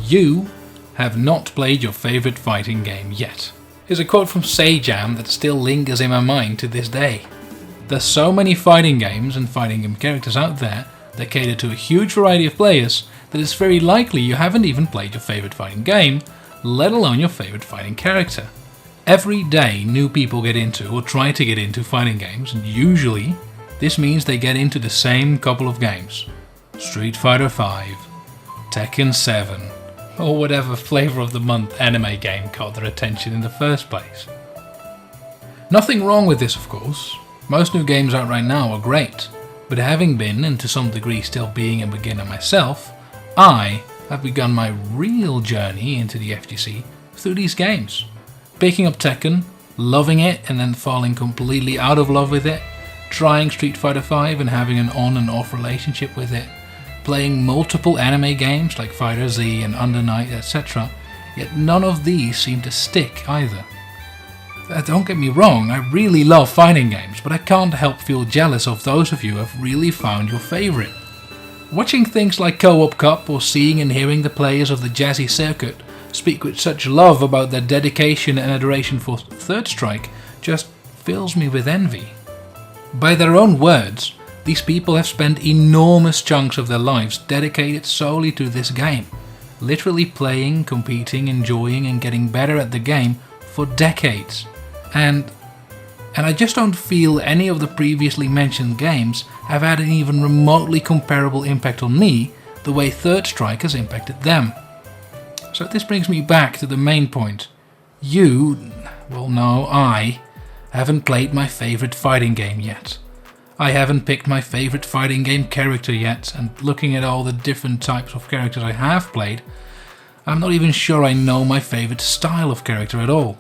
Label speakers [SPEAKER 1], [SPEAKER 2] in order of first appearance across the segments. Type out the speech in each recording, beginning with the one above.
[SPEAKER 1] You have not played your favorite fighting game yet. Here's a quote from Seldom that still lingers in my mind to this day. There's so many fighting games and fighting game characters out there that cater to a huge variety of players that it's very likely you haven't even played your favorite fighting game, let alone your favorite fighting character. Every day new people get into or try to get into fighting games, and usually this means they get into the same couple of games. Street Fighter 5, Tekken 7, or whatever flavor of the month anime game caught their attention in the first place. Nothing wrong with this, of course. Most new games out right now are great, but having been, and to some degree still being a beginner myself, I have begun my real journey into the FGC through these games. Picking up Tekken, loving it and then falling completely out of love with it, trying Street Fighter 5 and having an on and off relationship with it, playing multiple anime games like Fighter Z and Under Night, etc., yet none of these seem to stick either. Don't get me wrong, I really love fighting games, but I can't help feel jealous of those of you who have really found your favourite. Watching things like Co-op Cup or seeing and hearing the players of the Jazzy Circuit speak with such love about their dedication and adoration for Third Strike just fills me with envy. By their own words, these people have spent enormous chunks of their lives dedicated solely to this game, literally playing, competing, enjoying and getting better at the game for decades. And I just don't feel any of the previously mentioned games have had an even remotely comparable impact on me the way Third Strike has impacted them. So this brings me back to the main point. I haven't played my favourite fighting game yet. I haven't picked my favourite fighting game character yet, and looking at all the different types of characters I have played, I'm not even sure I know my favourite style of character at all.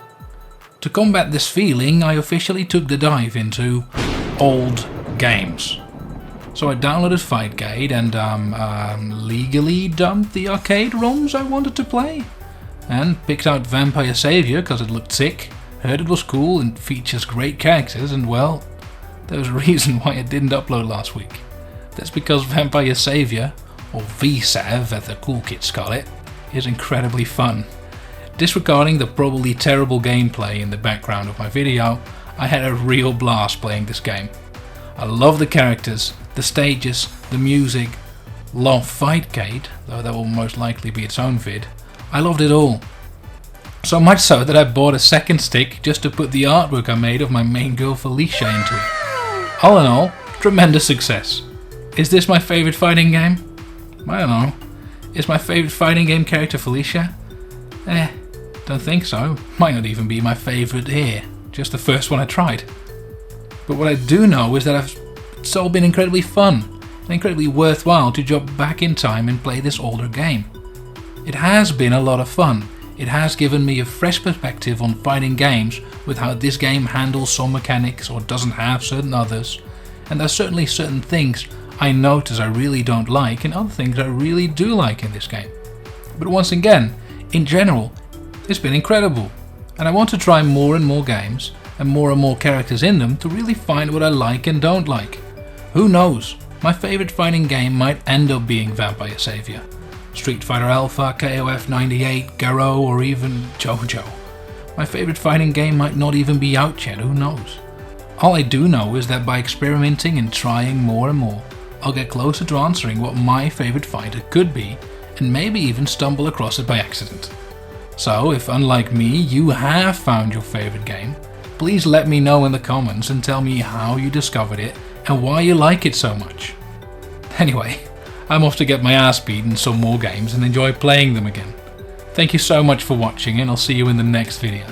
[SPEAKER 1] To combat this feeling, I officially took the dive into old games. So I downloaded Fightgate and legally dumped the arcade ROMs I wanted to play. And picked out Vampire Savior because it looked sick, heard it was cool and features great characters, and well, there was a reason why it didn't upload last week. That's because Vampire Savior, or VSAV as the cool kids call it, is incredibly fun. Disregarding the probably terrible gameplay in the background of my video, I had a real blast playing this game. I love the characters, the stages, the music, love Fightgate, though that will most likely be its own vid. I loved it all. So much so that I bought a second stick just to put the artwork I made of my main girl Felicia into it. All in all, tremendous success. Is this my favourite fighting game? I don't know. Is my favourite fighting game character Felicia? Don't think so. Might not even be my favourite here. Just the first one I tried. But what I do know is that it's all been incredibly fun and incredibly worthwhile to jump back in time and play this older game. It has been a lot of fun. It has given me a fresh perspective on fighting games with how this game handles some mechanics or doesn't have certain others. And there's certainly certain things I notice I really don't like and other things I really do like in this game. But once again, in general, it's been incredible. And I want to try more and more games and more characters in them to really find what I like and don't like. Who knows, my favourite fighting game might end up being Vampire Savior, Street Fighter Alpha, KOF 98, Garo or even JoJo. My favourite fighting game might not even be out yet, who knows. All I do know is that by experimenting and trying more and more, I'll get closer to answering what my favourite fighter could be and maybe even stumble across it by accident. So if unlike me you have found your favourite game, please let me know in the comments and tell me how you discovered it and why you like it so much. Anyway, I'm off to get my ass beat in some more games and enjoy playing them again. Thank you so much for watching and I'll see you in the next video.